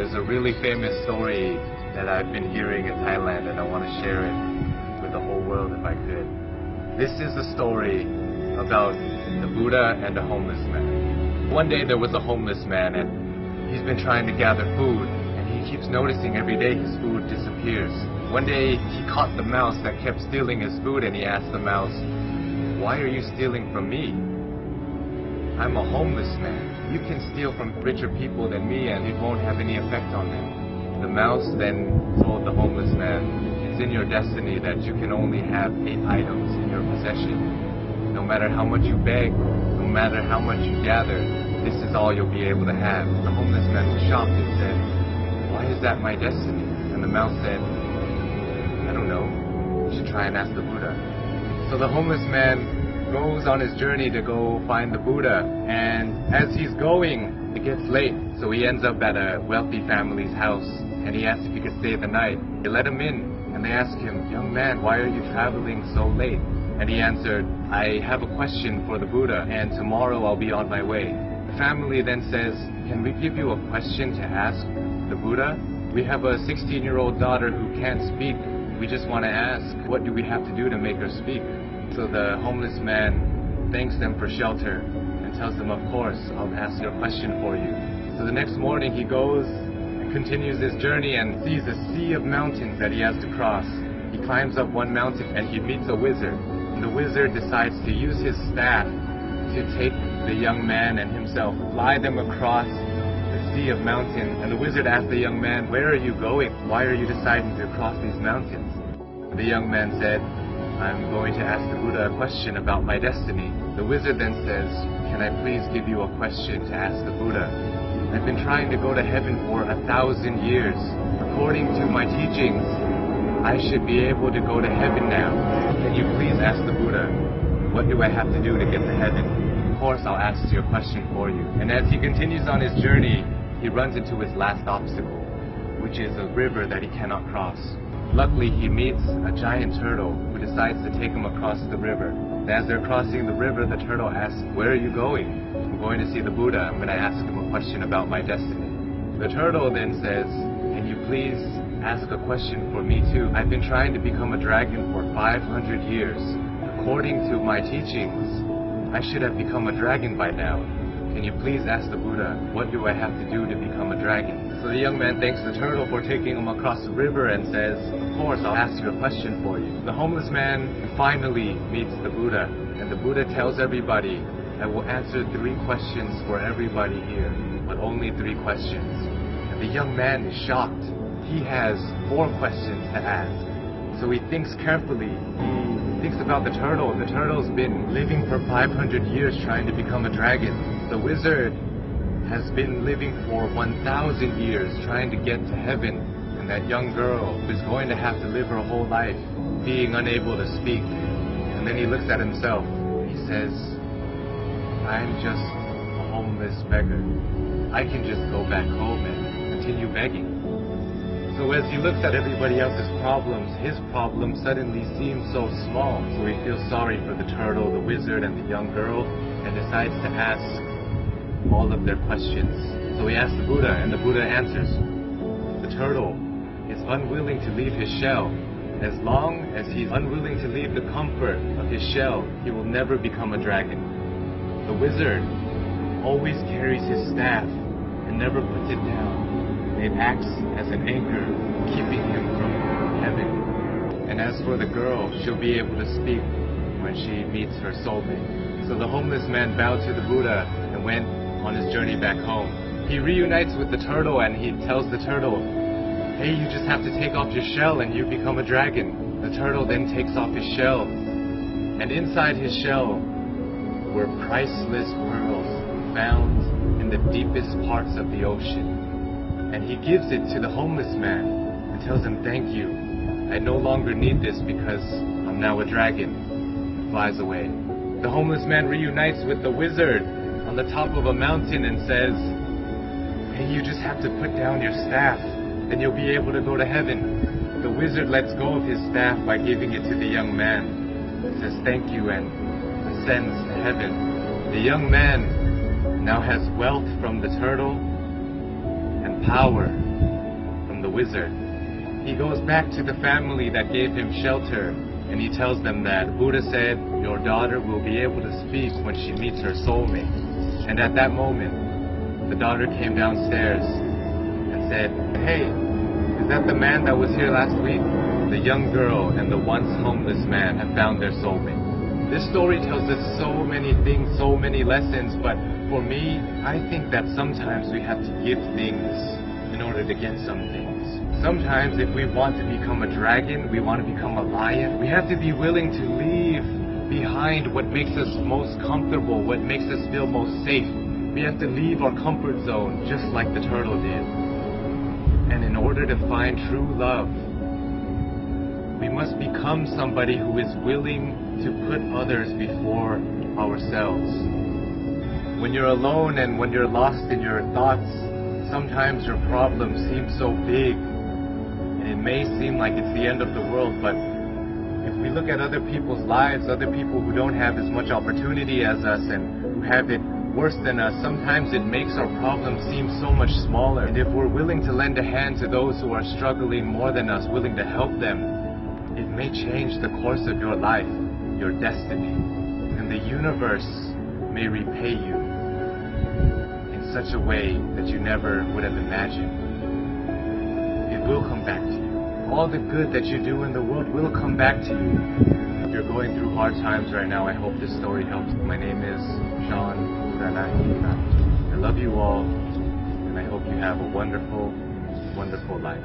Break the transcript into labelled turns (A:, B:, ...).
A: There's a really famous story that I've been hearing in Thailand, and I want to share it with the whole world if I could. This is a story about the Buddha and a homeless man. One day there was a homeless man, and he's been trying to gather food, and he keeps noticing every day his food disappears. One day he caught the mouse that kept stealing his food, and he asked the mouse, "Why are you stealing from me? I'm a homeless man. You can steal from richer people than me and it won't have any effect on them." The mouse then told the homeless man, "It's in your destiny that you can only have 8 items in your possession. No matter how much you beg, no matter how much you gather, this is all you'll be able to have." The homeless man was shocked and said, "Why is that my destiny?" And the mouse said, "I don't know. You should try and ask the Buddha." So the homeless man goes on his journey to go find the Buddha, and as he's going, it gets late, so he ends up at a wealthy family's house, and he asks if he could stay the night. They let him in, and they ask him, "Young man, why are you traveling so late?" And he answered, "I have a question for the Buddha, and tomorrow I'll be on my way." The family then says, "Can we give you a question to ask the Buddha? We have a 16-year-old daughter who can't speak. We just want to ask, what do we have to do to make her speak?" So the homeless man thanks them for shelter and tells them, "Of course, I'll ask your question for you." So the next morning he goes and continues his journey and sees a sea of mountains that he has to cross. He climbs up one mountain and he meets a wizard. And the wizard decides to use his staff to take the young man and himself, fly them across the sea of mountains. And the wizard asks the young man, "Where are you going? Why are you deciding to cross these mountains?" The young man said, "I'm going to ask the Buddha a question about my destiny." The wizard then says, "Can I please give you a question to ask the Buddha? I've been trying to go to heaven for 1,000 years. According to my teachings, I should be able to go to heaven now. Can you please ask the Buddha, what do I have to do to get to heaven?" "Of course, I'll ask your question for you." And as he continues on his journey, he runs into his last obstacle, which is a river that he cannot cross. Luckily, he meets a giant turtle who decides to take him across the river. As they're crossing the river, the turtle asks, "Where are you going?" "I'm going to see the Buddha. I'm going to ask him a question about my destiny." The turtle then says, "Can you please ask a question for me too? I've been trying to become a dragon for 500 years. According to my teachings, I should have become a dragon by now. Can you please ask the Buddha, what do I have to do to become a dragon?" So the young man thanks the turtle for taking him across the river and says, "Of course, I'll ask you a question for you." The homeless man finally meets the Buddha, and the Buddha tells everybody, "I will answer 3 questions for everybody here, but only 3 questions." And the young man is shocked. He has 4 questions to ask. So he thinks carefully. He thinks about the turtle. The turtle's been living for 500 years trying to become a dragon. The wizard has been living for 1,000 years trying to get to heaven, and that young girl is going to have to live her whole life being unable to speak. And then he looks at himself. He says, "I'm just a homeless beggar. I can just go back home and continue begging." So as he looks at everybody else's problems, his problem suddenly seems so small. So he feels sorry for the turtle, the wizard, and the young girl, and decides to ask all of their questions. So he asks the Buddha, and the Buddha answers, "The turtle is unwilling to leave his shell. As long as he's unwilling to leave the comfort of his shell, he will never become a dragon. The wizard always carries his staff and never puts it down. It acts as an anchor, keeping him from heaven. And as for the girl, she'll be able to speak when she meets her soulmate." So the homeless man bowed to the Buddha and went on his journey back home. He reunites with the turtle and he tells the turtle, "Hey, you just have to take off your shell and you become a dragon." The turtle then takes off his shell, and inside his shell were priceless pearls found in the deepest parts of the ocean. And he gives it to the homeless man and tells him, "Thank you. I no longer need this because I'm now a dragon." And flies away. The homeless man reunites with the wizard on the top of a mountain and says, "Hey, you just have to put down your staff and you'll be able to go to heaven." The wizard lets go of his staff by giving it to the young man. He says, "Thank you," and ascends to heaven. The young man now has wealth from the turtle and power and the wizard. He goes back to the family that gave him shelter, and he tells them that Buddha said, your daughter will be able to speak when she meets her soulmate. And at that moment, the daughter came downstairs and said, hey, is that the man that was here last week? The young girl and the once homeless man have found their soulmate. This story tells us so many things, so many lessons, but for me, I think that sometimes we have to give things in order to get some things. Sometimes if we want to become a dragon, we want to become a lion, we have to be willing to leave behind what makes us most comfortable, what makes us feel most safe. We have to leave our comfort zone just like the turtle did. And in order to find true love, we must become somebody who is willing to put others before ourselves. When you're alone and when you're lost in your thoughts, sometimes your problems seem so big and it may seem like it's the end of the world, but if we look at other people's lives, other people who don't have as much opportunity as us and who have it worse than us, sometimes it makes our problems seem so much smaller. And if we're willing to lend a hand to those who are struggling more than us, willing to help them, it may change the course of your life, your destiny, and the universe may repay you in such a way that you never would have imagined. It will come back to you. All the good that you do in the world will come back to you. If you're going through hard times right now, I hope this story helps. My name is Sean Ranaki. I love you all, and I hope you have a wonderful, wonderful life.